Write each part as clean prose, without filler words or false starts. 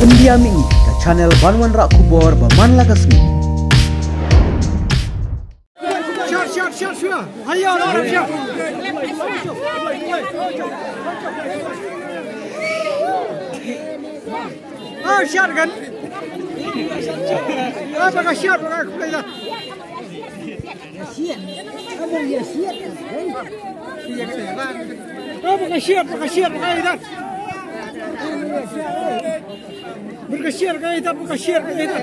India Mini ke channel Banwan Rak Kubor Baman Lagasmi. Shot, sure. Hayo, orang shot. Ah, shot kan? Ah, pakai shot, pakai play dah. Siap. Apa dia siap? Ah, pakai shot, pakai dah. Berkesiar kaya dah, berkesiar kaya dah.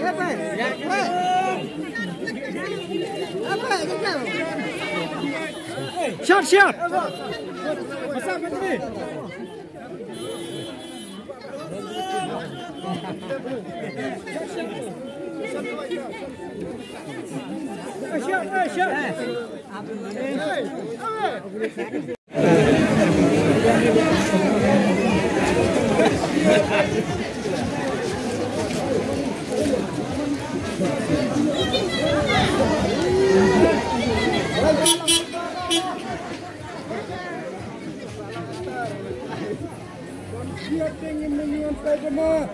Apa itu? Shot. Pasal macam ni. Shot. Siap ingin menyampaikan maaf.